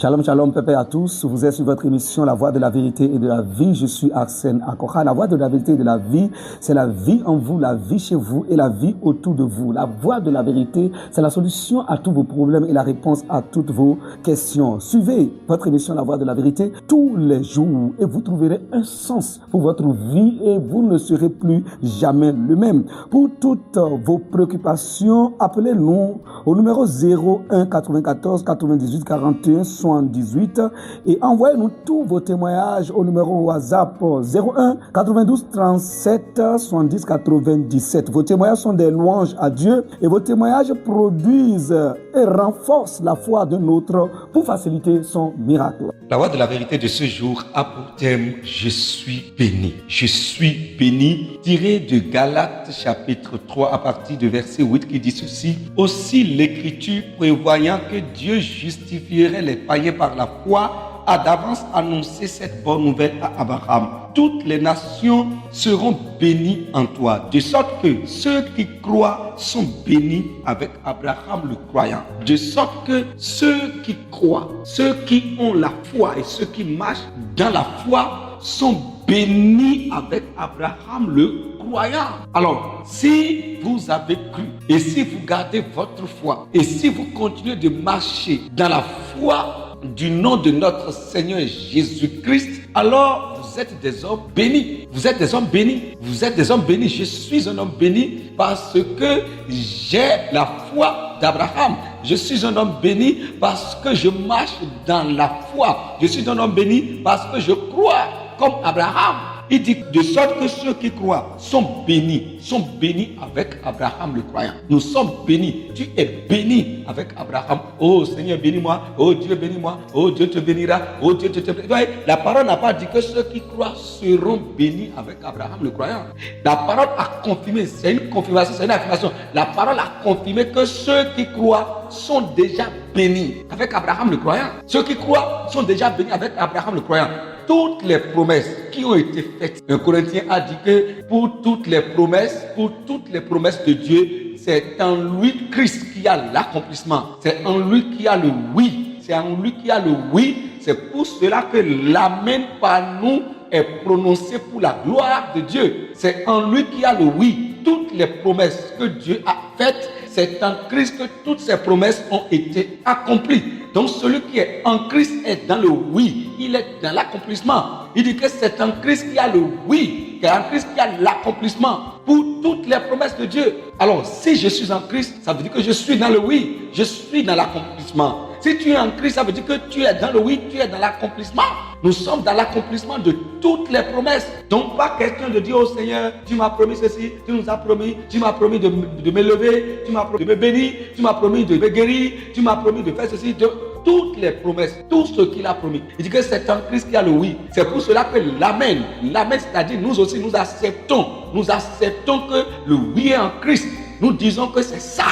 Shalom, shalom, pépé à tous. Vous êtes sur votre émission La Voix de la Vérité et de la Vie. Je suis Arsène Akocha. La Voix de la Vérité et de la Vie, c'est la vie en vous, la vie chez vous et la vie autour de vous. La Voix de la Vérité, c'est la solution à tous vos problèmes et la réponse à toutes vos questions. Suivez votre émission La Voix de la Vérité tous les jours et vous trouverez un sens pour votre vie et vous ne serez plus jamais le même. Pour toutes vos préoccupations, appelez-nous au numéro 01 94 98 41 78 et envoyez-nous tous vos témoignages au numéro WhatsApp 01 92 37 70 97. Vos témoignages sont des louanges à Dieu et vos témoignages produisent et renforcent la foi de l'autre pour faciliter son miracle. La voix de la vérité de ce jour a pour thème « Je suis béni ». Je suis béni, tiré de Galates chapitre 3 à partir de verset 8 qui dit ceci. « Aussi l'Écriture prévoyant que Dieu justifierait les païens par la foi, a d'avance annoncé cette bonne nouvelle à Abraham. Toutes les nations seront bénies en toi, de sorte que ceux qui croient sont bénis avec Abraham le croyant. De sorte que ceux qui croient, ceux qui ont la foi et ceux qui marchent dans la foi sont bénis avec Abraham le croyant. Alors, si vous avez cru et si vous gardez votre foi et si vous continuez de marcher dans la foi du nom de notre Seigneur Jésus-Christ, alors vous êtes des hommes bénis. Vous êtes des hommes bénis. Vous êtes des hommes bénis. Je suis un homme béni parce que j'ai la foi d'Abraham. Je suis un homme béni parce que je marche dans la foi. Je suis un homme béni parce que je crois comme Abraham. Il dit de sorte que ceux qui croient sont bénis avec Abraham le croyant. Nous sommes bénis. Tu es béni avec Abraham. Oh Seigneur, bénis-moi. Oh Dieu, bénis-moi. Oh Dieu te bénira. Oh Dieu te bénira. La parole n'a pas dit que ceux qui croient seront bénis avec Abraham le croyant. La parole a confirmé, c'est une confirmation, c'est une affirmation. La parole a confirmé que ceux qui croient sont déjà bénis avec Abraham le croyant. Ceux qui croient sont déjà bénis avec Abraham le croyant. Toutes les promesses qui ont été faites. Un Corinthien a dit que pour toutes les promesses de Dieu, c'est en lui Christ qui a l'accomplissement. C'est en lui qui a le oui. C'est en lui qui a le oui. C'est pour cela que l'amen par nous est prononcé pour la gloire de Dieu. C'est en lui qui a le oui. Toutes les promesses que Dieu a faites, c'est en Christ que toutes ces promesses ont été accomplies. Donc celui qui est en Christ est dans le oui, il est dans l'accomplissement. Il dit que c'est en Christ qu'il y a le oui, c'est en Christ qu'il y a l'accomplissement pour toutes les promesses de Dieu. Alors si je suis en Christ, ça veut dire que je suis dans le oui, je suis dans l'accomplissement. Si tu es en Christ, ça veut dire que tu es dans le oui, tu es dans l'accomplissement. Nous sommes dans l'accomplissement de toutes les promesses. Donc pas question de dire au Seigneur, tu m'as promis ceci, tu nous as promis, tu m'as promis de m'élever, tu m'as promis de me bénir, tu m'as promis de me guérir, tu m'as promis de faire ceci, toutes les promesses, tout ce qu'il a promis. Il dit que c'est en Christ qu'il y a le oui. C'est pour cela que l'amen, c'est-à-dire nous aussi nous acceptons que le oui est en Christ. Nous disons que c'est ça.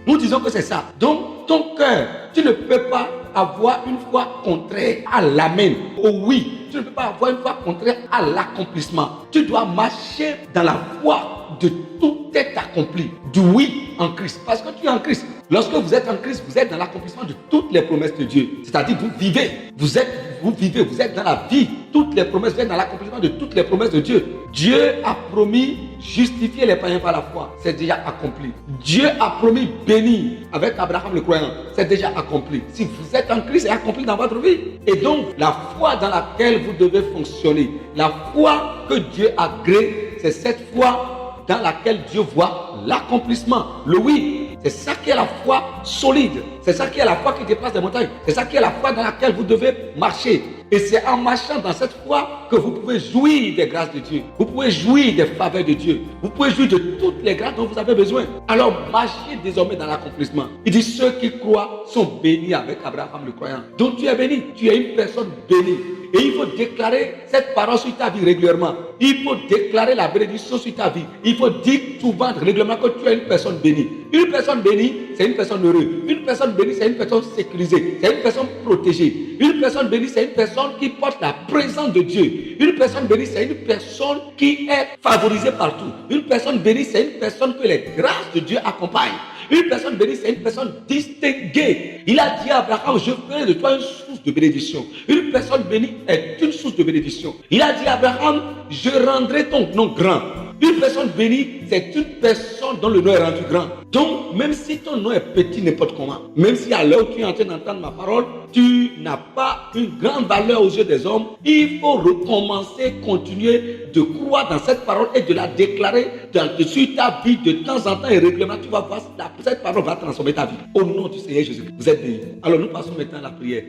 Nous disons que c'est ça. Donc ton cœur, tu ne peux pas avoir une foi contraire à l'amen, au oui. Tu ne peux pas avoir une foi contraire à l'accomplissement. Tu dois marcher dans la voie de tout est accompli, du oui en Christ. Parce que tu es en Christ. Lorsque vous êtes en Christ, vous êtes dans l'accomplissement de toutes les promesses de Dieu. C'est-à-dire vous vivez, vous êtes dans la vie. Toutes les promesses, vous êtes dans l'accomplissement de toutes les promesses de Dieu. Dieu a promis justifier les païens par la foi. C'est déjà accompli. Dieu a promis bénir avec Abraham le croyant. C'est déjà accompli. Si vous êtes en Christ, c'est accompli dans votre vie. Et donc, la foi dans laquelle vous devez fonctionner, la foi que Dieu a créée, c'est cette foi dans laquelle Dieu voit l'accomplissement, le oui. C'est ça qui est la foi solide. C'est ça qui est la foi qui déplace les montagnes. C'est ça qui est la foi dans laquelle vous devez marcher. Et c'est en marchant dans cette foi que vous pouvez jouir des grâces de Dieu. Vous pouvez jouir des faveurs de Dieu. Vous pouvez jouir de toutes les grâces dont vous avez besoin. Alors marchez désormais dans l'accomplissement. Il dit ceux qui croient sont bénis avec Abraham le croyant. Donc tu es béni. Tu es une personne bénie. Et il faut déclarer cette parole sur ta vie régulièrement. Il faut déclarer la bénédiction sur ta vie. Il faut dire souvent régulièrement que tu es une personne bénie. Une personne bénie, c'est une personne heureuse. Une personne bénie, c'est une personne sécurisée. C'est une personne protégée. Une personne bénie, c'est une personne qui porte la présence de Dieu. Une personne bénie, c'est une personne qui est favorisée partout. Une personne bénie, c'est une personne que les grâces de Dieu accompagnent. Une personne bénie, c'est une personne distinguée. Il a dit à Abraham, je ferai de toi une source de bénédiction. Une personne bénie est une source de bénédiction. Il a dit à Abraham, je rendrai ton nom grand. Une personne bénie, c'est une personne dont le nom est rendu grand. Donc, même si ton nom est petit n'importe comment, même si à l'heure où tu es en train d'entendre ma parole, tu n'as pas une grande valeur aux yeux des hommes, il faut recommencer, continuer de croire dans cette parole et de la déclarer sur ta vie de temps en temps et régulièrement. Tu vas voir, cette parole va transformer ta vie. Au nom du Seigneur Jésus-Christ, vous êtes bénis. Alors, nous passons maintenant à la prière.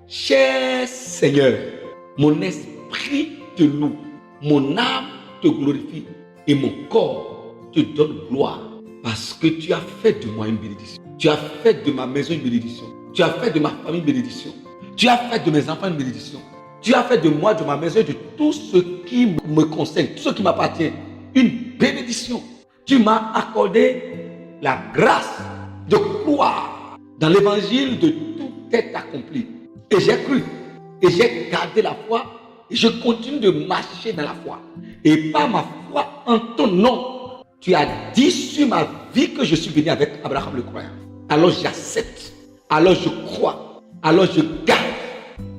Cher Seigneur, mon esprit te loue, mon âme te glorifie et mon corps te donne gloire parce que tu as fait de moi une bénédiction. Tu as fait de ma maison une bénédiction. Tu as fait de ma famille une bénédiction. Tu as fait de mes enfants une bénédiction. Tu as fait de moi, de ma maison et de tout ce qui me concerne, tout ce qui m'appartient, une bénédiction. Tu m'as accordé la grâce de croire dans l'évangile de tout est accompli. Et j'ai cru, et j'ai gardé la foi, et je continue de marcher dans la foi. Et par ma foi en ton nom, tu as dit sur ma vie que je suis béni avec Abraham le croyant. Alors j'accepte, alors je crois, alors je garde,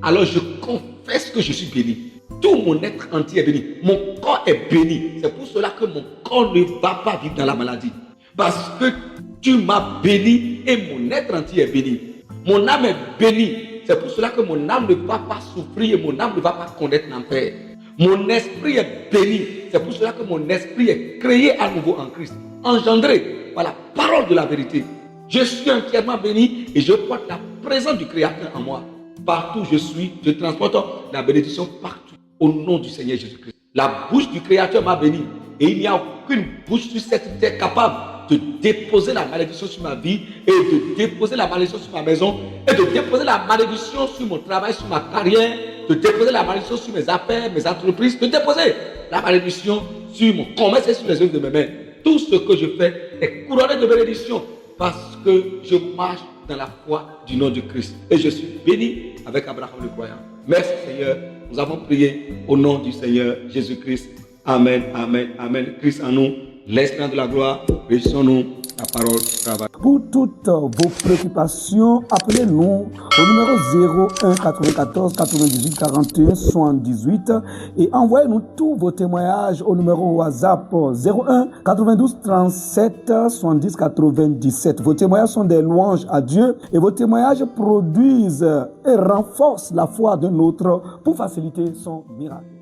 alors je confesse que je suis béni. Tout mon être entier est béni. Mon corps est béni. C'est pour cela que mon corps ne va pas vivre dans la maladie. Parce que tu m'as béni et mon être entier est béni. Mon âme est bénie. C'est pour cela que mon âme ne va pas souffrir et mon âme ne va pas connaître l'enfer. Mon esprit est béni. C'est pour cela que mon esprit est créé à nouveau en Christ, engendré par la parole de la vérité. Je suis entièrement béni et je porte la présence du Créateur en moi. Partout où je suis, je transporte la bénédiction partout au nom du Seigneur Jésus-Christ. La bouche du Créateur m'a béni et il n'y a aucune bouche sur cette terre capable de déposer la malédiction sur ma vie et de déposer la malédiction sur ma maison et de déposer la malédiction sur mon travail, sur ma carrière, de déposer la malédiction sur mes affaires, mes entreprises, de déposer la malédiction sur mon commerce et sur les œuvres de mes mains. Tout ce que je fais est couronné de bénédiction parce que je marche dans la foi du nom de Christ et je suis béni avec Abraham le croyant. Merci Seigneur, nous avons prié au nom du Seigneur Jésus-Christ. Amen, amen, amen. Christ en nous, l'Esprit de la gloire, réjouissons-nous, la parole travaille. Pour toutes vos préoccupations, appelez-nous au numéro 01 94 98 41 78 et envoyez-nous tous vos témoignages au numéro WhatsApp 01 92 37 70 97. Vos témoignages sont des louanges à Dieu et vos témoignages produisent et renforcent la foi de l'autre pour faciliter son miracle.